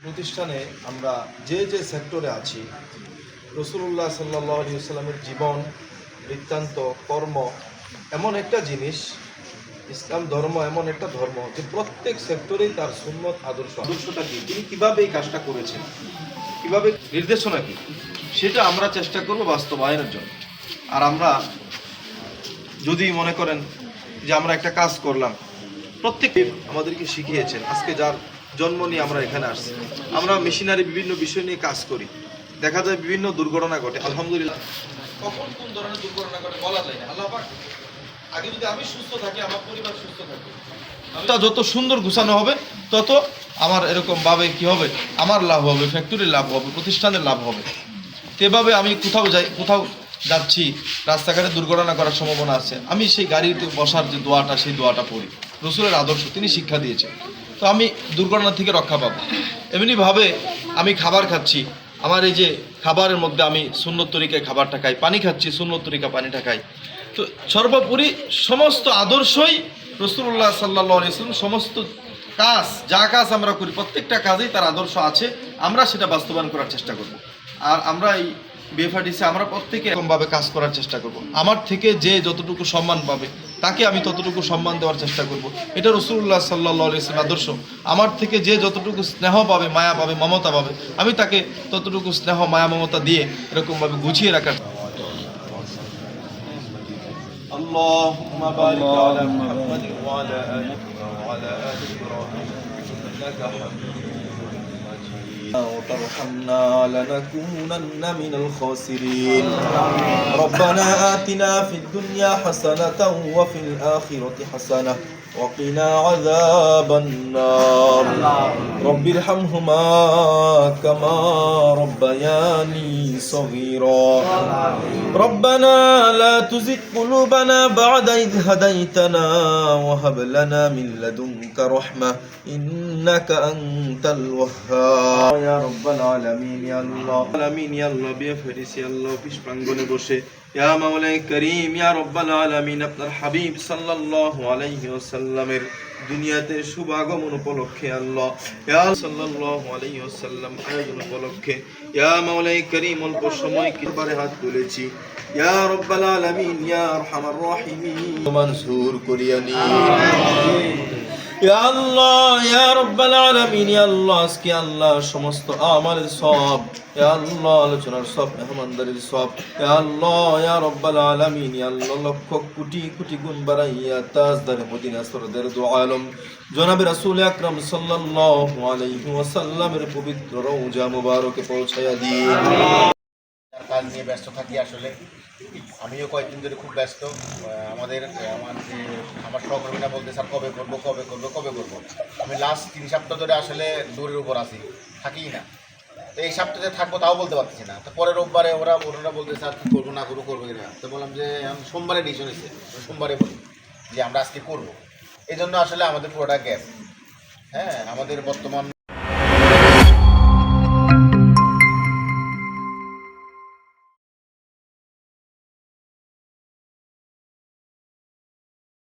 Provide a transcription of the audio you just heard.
প্রতিষ্ঠানে আমরা যে যে সেক্টরে আছি রাসূলুল্লাহ সাল্লাল্লাহু আলাইহি ওয়াসাল্লামের জীবন বৃত্তান্ত কর্ম এমন একটা জিনিস, ইসলাম ধর্ম এমন একটা ধর্ম যে প্রত্যেক সেক্টরেই তার সুন্নত আদর্শটা কি, তিনি কীভাবে এই কাজটা করেছেন, কীভাবে নির্দেশনা কি, সেটা আমরা চেষ্টা করব বাস্তবায়নের জন্য। আর আমরা যদি মনে করেন যে আমরা একটা কাজ করলাম, প্রত্যেকে আমাদেরকে শিখিয়েছেন, আজকে যার জন্ম নিয়ে আমরা এখানে আসছি, আমরা মেশিনারি বিভিন্ন বিষয় নিয়ে কাজ করি, দেখা যায় বিভিন্ন দুর্ঘটনা ঘটে। আলহামদুলিল্লাহ, কখন কোন ধরনের দুর্ঘটনা ঘটে বলা যায় না। আল্লাহ পাক আগে যদি আমি সুস্থ থাকি, আমার পরিবার সুস্থ থাকে, তা যত সুন্দর গুছানো হবে তত আমার এরকম ভাবে কি হবে, আমার লাভ হবে, ফ্যাক্টরির লাভ হবে, প্রতিষ্ঠানের লাভ হবে। এভাবে আমি কোথাও যাচ্ছি, রাস্তাঘাটে দুর্ঘটনা করার সম্ভাবনা আছে, আমি সেই গাড়িতে বসার যে দোয়াটা, সেই দোয়াটা পড়ি। রসুলের আদর্শ, তিনি শিক্ষা দিয়েছেন, তো আমি দুর্ঘটনা থেকে রক্ষা পাবো। এমনিভাবে আমি খাবার খাচ্ছি, আমার এই যে খাবারের মধ্যে আমি সুন্নত তরিকায় খাবারটা খাই, পানি খাচ্ছি সুন্নত তরিকা পানিটা খাই। তো সর্বোপরি সমস্ত আদর্শই রাসূলুল্লাহ সাল্লাল্লাহু আলাইহি ওয়াসাল্লাম, সমস্ত কাজ যা কাজ আমরা করি প্রত্যেকটা কাজেই তার আদর্শ আছে, আমরা সেটা বাস্তবায়ন করার চেষ্টা করব। আর আমরা এই বিএফআরডিসি আমরা প্রত্যেকে এরকমভাবে কাজ করার চেষ্টা করব। আমার থেকে যে যতটুকু সম্মান পাবে তাকে আমি ততটুকু সম্মান দেওয়ার চেষ্টা করব। এটা রাসূলুল্লাহ সাল্লাল্লাহু আলাইহি ওয়াসাল্লাম আদর্শ। আমার থেকে যে যতটুকু স্নেহ পাবে, মায়া পাবে, মমতা পাবে, আমি তাকে ততটুকু স্নেহ, মায়া, মমতা দিয়ে এরকমভাবে গুছিয়ে রাখার। اللهم بارك على محمد وعلى آل محمد وعلى آل إبراهيم إنك حميد مجيد وترحمنا لنكونن من الخاسرين ربنا آتنا في الدنيا حسنة وفي الآخرة حسنة وقنا عذاب النار رب ارحمهما كما ربياني صغيرا ربنا لا تزغ قلوبنا بعد إذ هديتنا وهب لنا من لدنك رحمة إنك أنت الوهاب يا رب العالمين يا الله العالمين يا الله বিএফআরডিসি يا الله পিছ প্রাঙ্গণে বসে ইয়া মাওলাই করিম ইয়া রব্বাল আলামিন, আপনার হাবিব সাল্লাল্লাহু আলাইহি ওয়াসাল্লামের দুনিয়াতে শুভ আগমন উপলক্ষে আল্লাহ ইয়া সাল্লাল্লাহু আলাইহি ওয়াসাল্লাম আয়োজন উপলক্ষে ইয়া মাওলাই করিম অল্প সময় কিবারে হাত তুলেছি, ইয়া রব্বাল আলামিন ইয়া আরহামার রাহিমিন মনসুর করিয়া নিন ইয়া আল্লাহ ইয়া রব্বাল আলামিন ইয়া আল্লাহ। আজকে আল্লাহ সমস্ত আমালের সওয়াব, ইয়া আল্লাহ আলোচনার সওয়াব, মেহমানদারির সওয়াব, ইয়া আল্লাহ ইয়া রব্বাল আলামিন ইয়া আল্লাহ লক্ষ কোটি কোটি গুণ বাড়াইয়া তাজদারে মদিনা সরদার দু আলম জনাবে রাসূল আকরাম সাল্লাল্লাহু আলাইহি ওয়াসাল্লামের পবিত্র রওজা মুবারকে পৌঁছায়া দিন। কাজ নিয়ে ব্যস্ত থাকি, আসলে আমিও কয়েকদিন ধরে খুব ব্যস্ত। আমার সহকর্মীরা বলতে স্যার কবে করবো। আমি লাস্ট 3 সপ্তাহ ধরে আসলে দৌড়ের উপর আছি, থাকি না। তো এই সপ্তাহে থাকবো তাও বলতে পারতেছি না। তো পরের রোববারে ওরা বলতে স্যার করবো না করবো না। তো বললাম যে সোমবারে ডিসিশন এসে সোমবারে বলি যে আমরা আজকে করবো। এই জন্য আসলে আমাদের পুরোটা গ্যাপ। হ্যাঁ, আমাদের বর্তমান